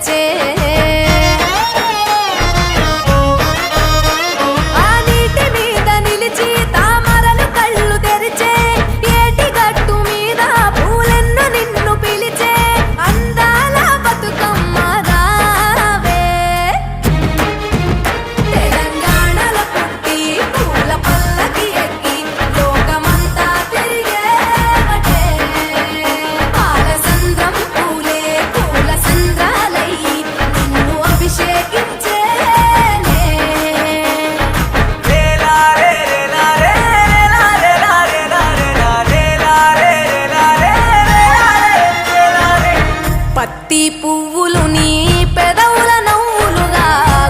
తెచ్చే పువ్వులు నీ పెదవుల నవ్వులుగా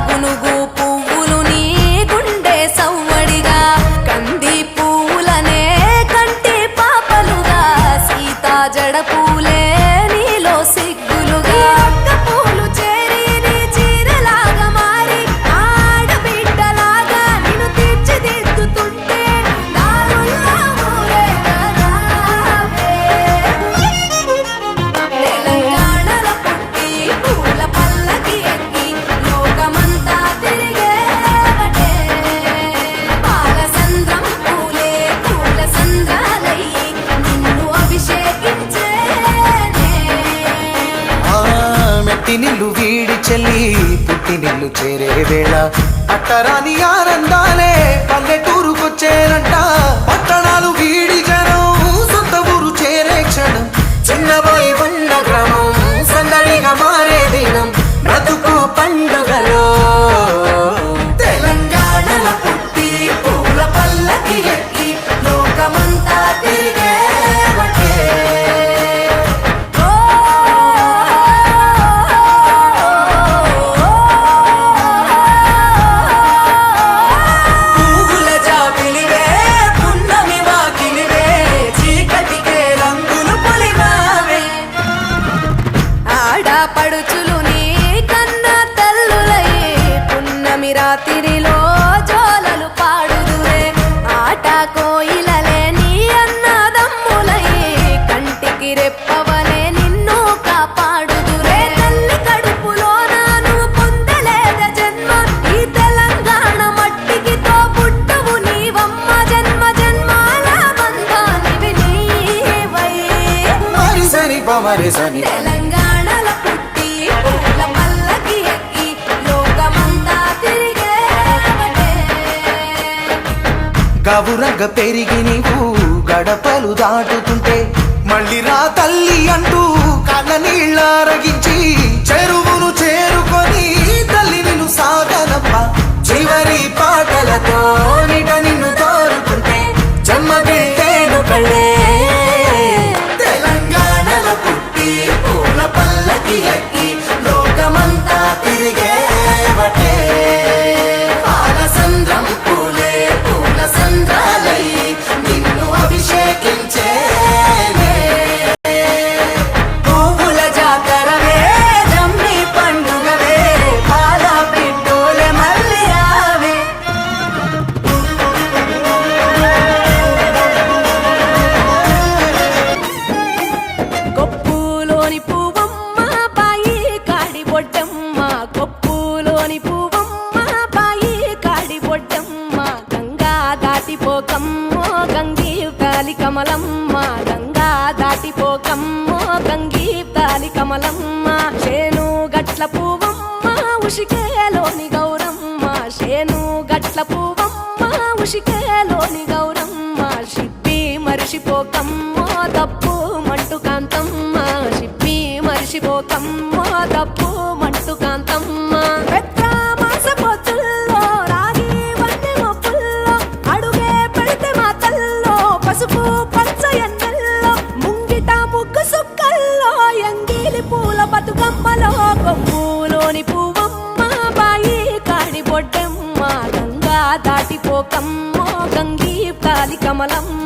గునుగు పువ్వులు నీ గుండె సవ్వడిగా కంది పువ్వులనే కంటి పాపలుగా సీతా జడ పూలే నీలో సిగ్గులుగా పూలు చేరి నీ చీరలాగా మారి ఆడబిడ్డలాగా నిన్ను తీర్చిదిద్దుతుంటే దారుల్లో నిల్లు వీడి చెల్లి పుట్టినిల్లు చేరే వేళ అట్టరాని ఆనందాలే పల్లెటూరుకొచ్చేనంట పట్టణాలు వీడి జనం సొంత ఊరు చేరే క్షణం చిన్నబోయి బండ గ్రామం సందడిగా మారే దినం బ్రతుకు పండుగలో తెలంగాణల పుట్టి పూల పల్లకి ఎక్కి లోకమంతా తిరిగే పడుచులు నీ కన్న తల్లులయ్యే పున్నమి రాత్రిలో జోలలు పాడుదురే ఆట కోయిలలే నీ అన్నదమ్ములయ్యే కంటికి రెప్పవలే నిన్ను కాపాడుదురే తల్లి కడుపులో నాను పొందలేద జన్మ ఈ తెలంగాణ మట్టికి తో పుట్టవు నీవమ్మ జన్మ జన్మాల బంధానివి నీవై మరిసని పమరిసని తెలంగాణల పుట్టి పూల పల్లకి ఎక్కి లోకమంతా తిరిగే గవురగ పెరిగి నీవు గడపలు దాటుతుంటే మళ్ళీ రా తల్లి అంటూ కళ్ళ నీళ్ళరగించి చెరువును చేరుకొని తల్లి నిన్ను సాగనప్ప చివరి పాటలతో నిట నిన్ను తోరుకుంటే జన్మదిట్టేను కళ్ళే తెలంగాణల పుట్టి పూల పల్లకి ఎక్కి లోకమంతా తిరిగే వటే పాలసంద్రం పూలే పూల సంద్రాలై నిన్ను అభిషేకించే పువ్వుల జాతరవే జమ్మి పండుగవే పాల పిట్టోలే మళ్ళీ రావే కొప్పులోని పువ్వమ్మ బాయి కాడి బొడ్డమ్మ కొప్పులోని పువ్వమ్మ బాయి కాడి బొడ్డమ్మ గంగా దాటిపోకమ్మో గంగీ తాలి కమలమ్మ గంగా దాటిపోకమ్మో గంగీ తాలి కమలమ్మ శేను గట్ల పువ్వమ్మ ఉషికేలోని గౌరమ్మ శేను గట్ల పువ్వమ్మ ఉషికేలోని గౌరమ్మ షిప్పి మరిషిపోకమ్మో తప్పు మంటు కాంతమ్మ షిప్పి మరిషిపోకమ్మో తప్పు మంటు కాంతమ్మ పెద్ద పొత్తుల్లో రాగి వన్నె మొప్పుల్లో అడుగే పెడితే మా తల్లో పసుపు పచ్చ ఎన్నెల్లో ముంగిట ముగ్గు సుక్కల్లో ఎంగిలి పూల బతుకమ్మలో కొమ్ములోని పువ్వమ్మ బాయి కాడి బొడ్డమ్మ గంగా దాటిపోకమ్మో గంగీ తాలి కమలమ్మ